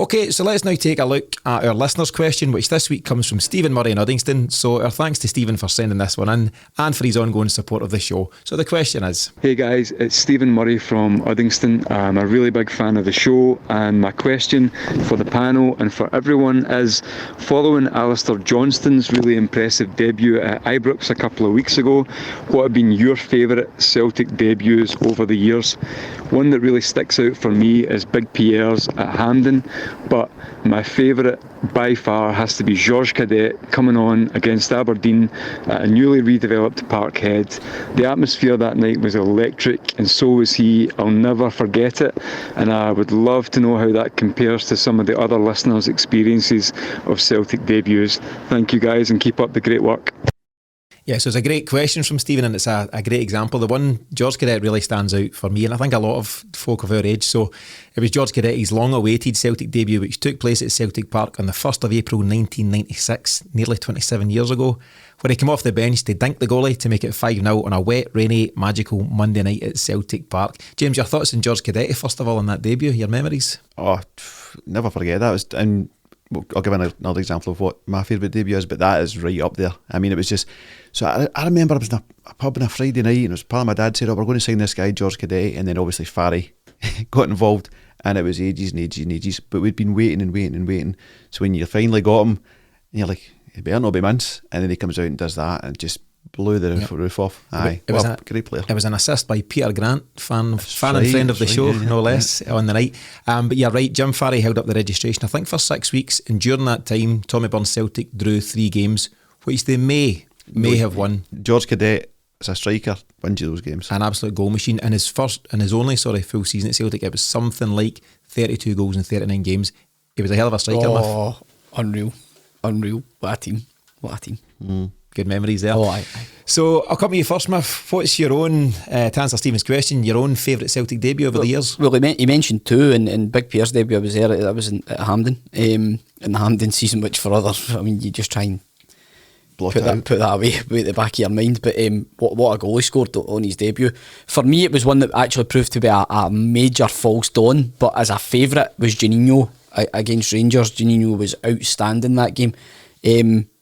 Okay, so let's now take a look at our listeners' question, which this week comes from Stephen Murray in Uddingston. So our thanks to Stephen for sending this one in and for his ongoing support of the show. So the question is... Hey guys, it's Stephen Murray from Uddingston. I'm a really big fan of the show, and my question for the panel and for everyone is, following Alistair Johnston's really impressive debut at Ibrox a couple of weeks ago, what have been your favourite Celtic debuts over the years? One that really sticks out for me is Big Pierre's at Hampden, but my favourite by far has to be Georges Cadet coming on against Aberdeen at a newly redeveloped Parkhead. The atmosphere that night was electric, and so was he. I'll never forget it, and I would love to know how that compares to some of the other listeners' experiences of Celtic debuts. Thank you guys, and keep up the great work. Yeah, so it's a great question from Stephen, and it's a great example. The one, George Cadet, really stands out for me, and I think a lot of folk of our age. So it was George Cadet's long-awaited Celtic debut, which took place at Celtic Park on the 1st of April 1996, nearly 27 years ago, where he came off the bench to dink the goalie to make it 5-0 on a wet, rainy, magical Monday night at Celtic Park. James, your thoughts on George Cadet, first of all, on that debut, your memories? Oh, never forget that. And I'll give another example of what my favourite debut is, but that is right up there. I mean, it was just... So I remember I was in a pub on a Friday night, and it was part of my dad said, we're going to sign this guy, George Cadet, and then obviously Farry got involved, and it was ages and ages and ages, but we'd been waiting and waiting and waiting. So when you finally got him, and you're like, it better not be mince, and then he comes out and does that, and just blew the roof off. Aye, it was a great player. It was an assist by Peter Grant, fan and friend of the show, no less, on the night. But you're right, Jim Farry held up the registration, I think, for 6 weeks, and during that time, Tommy Byrne's Celtic drew 3 games, which they may have won. George Cadet, as a striker, wins you those games. An absolute goal machine. In his only full season at Celtic, it was something like 32 goals in 39 games. He was a hell of a striker. Oh, unreal. What a team. Good memories there. Oh, aye. So I'll come to you first, Miff. What's your own, to answer Stephen's question, your own favourite Celtic debut over the years? Well, he mentioned 2, and Big Pierre's debut, I was there, that was at Hampden, in the Hampden season, which for others, I mean, you just try and put that away at the back of your mind. But what a goal he scored on his debut. For me, it was one that actually proved to be a major false dawn, but as a favourite was Juninho against Rangers. Juninho was outstanding that game,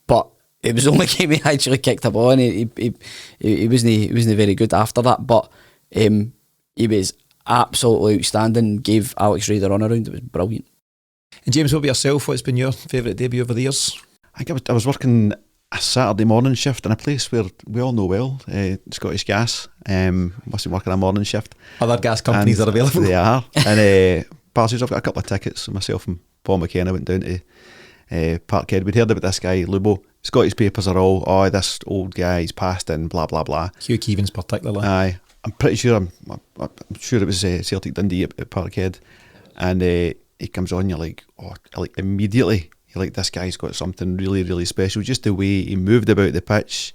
but it was the only game he actually kicked a ball, and he wasn't very good after that, but he was absolutely outstanding, gave Alex Rae the runaround. It was brilliant. And James, what about yourself? What's been your favourite debut over the years? I think I was working a Saturday morning shift in a place where we all know well, Scottish Gas. Must be working a morning shift. Other gas companies are available. They are. And Parsies, I've got a couple of tickets. So myself and Paul McKenna went down to Parkhead. We'd heard about this guy, Lubo. Scottish papers are all, this old guy, he's passed in, blah, blah, blah. Hugh Keevins particularly. Aye. I'm pretty sure, I'm sure it was Celtic Dundee at Parkhead. And he comes on, you're like, immediately, you're like, this guy's got something really, really special. Just the way he moved about the pitch,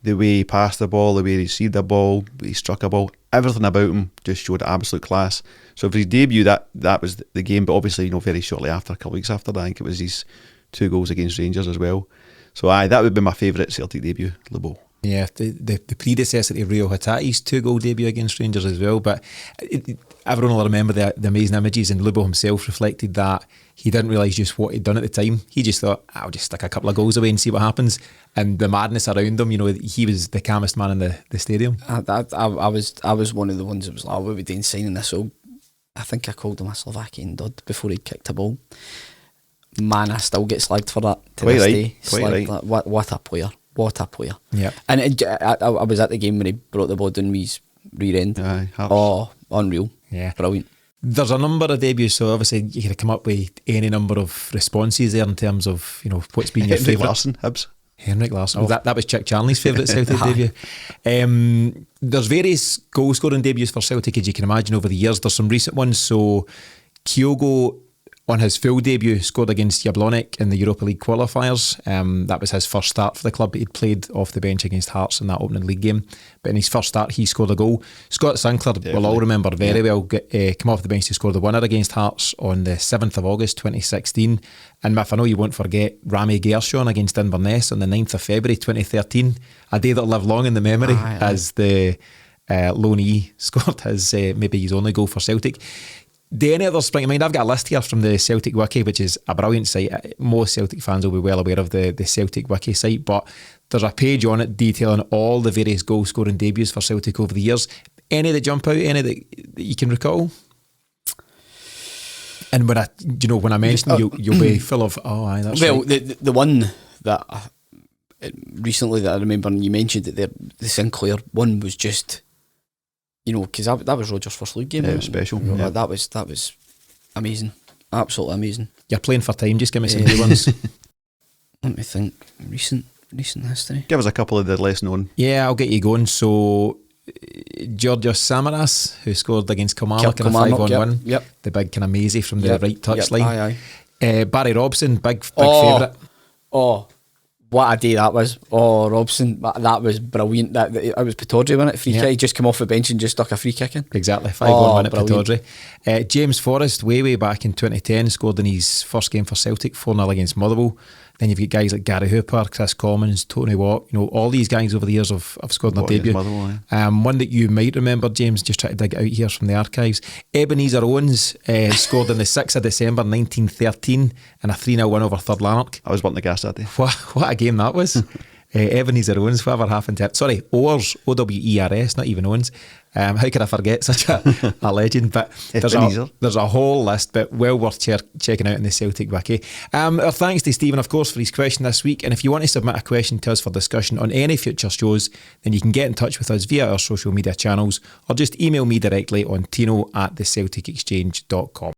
the way he passed the ball, the way he received the ball, he struck a ball, everything about him just showed absolute class. So for his debut, that was the game, but obviously, very shortly after, a couple of weeks after that, I think it was his 2 goals against Rangers as well. So that would be my favourite Celtic debut, Lubo. Yeah, the predecessor to Rio Hatate's 2-goal debut against Rangers as well. But everyone will remember the amazing images, and Lubo himself reflected that he didn't realise just what he'd done at the time. He just thought, I'll just stick a couple of goals away and see what happens. And the madness around him, he was the calmest man in the stadium. I was one of the ones that was like, what are we doing signing this? So I think I called him a Slovakian dud before he'd kicked a ball. Man, I still get slagged for that to this day. Quite right. What a player. What a player. Yeah. And I was at the game when he brought the ball down with his rear end. Aye, oh, unreal. Yeah. Brilliant. There's a number of debuts, so obviously you can come up with any number of responses there in terms of, what's been your favourite. Larsson, Hibs. Henrik Larsson. Oh. That was Chick Charnley's favourite Celtic debut. There's various goal scoring debuts for Celtic, as you can imagine, over the years. There's some recent ones. So Kyogo, on his full debut, scored against Jablonec in the Europa League qualifiers. That was his first start for the club. He'd played off the bench against Hearts in that opening league game, but in his first start he scored a goal. Scott Sinclair, we'll all remember very well, came off the bench to score the winner against Hearts on the 7th of August 2016. And Miff, I know you won't forget Rami Gershon against Inverness on the 9th of February 2013, a day that'll live long in the memory as the loanee scored maybe his only goal for Celtic. Do any others spring to mind? I've got a list here from the Celtic Wiki, which is a brilliant site. Most Celtic fans will be well aware of the Celtic Wiki site, but there's a page on it detailing all the various goal scoring debuts for Celtic over the years. Any that jump out? Any that you can recall? And when I mention you'll be full of that's well, right. the one that recently that I remember, and you mentioned that the Sinclair one was just, because that was Rodgers' first league game. Yeah, it was special. Yeah. That was amazing, absolutely amazing. You're playing for time. Just give me some new ones. Let me think. Recent history. Give us a couple of the less known. Yeah, I'll get you going. So, Georgios Samaras, who scored against Kilmarnock in a 5-on-1. Yep. The big kind of mazy from the right touchline. Aye. Barry Robson, big favourite. Oh, what a day that was. Oh, Robson, that was brilliant. That it was Pittodrie, wasn't it? Free kick. He just came off the bench and just stuck a free kick in. Exactly, 5-on-1 at Pittodrie. James Forrest, way back in 2010, scored in his first game for Celtic, 4-0 against Motherwell. Then you've got guys like Gary Hooper, Chris Commons, Tony Watt. All these guys over the years have scored in their debut. One that you might remember, James, just try to dig it out here from the archives. Ebenezer Owens scored on the 6th of December 1913 in a 3-0 win over Third Lanark. I was wanting the gas that day. What a game that was. Ebenezer Owens, whatever happened to it. Sorry, Owers, Owers, not even Owens. How could I forget such a legend? But there's a whole list, but well worth checking out in the Celtic Wiki. Our thanks to Stephen, of course, for his question this week. And if you want to submit a question to us for discussion on any future shows, then you can get in touch with us via our social media channels or just email me directly on tino@thecelticexchange.com.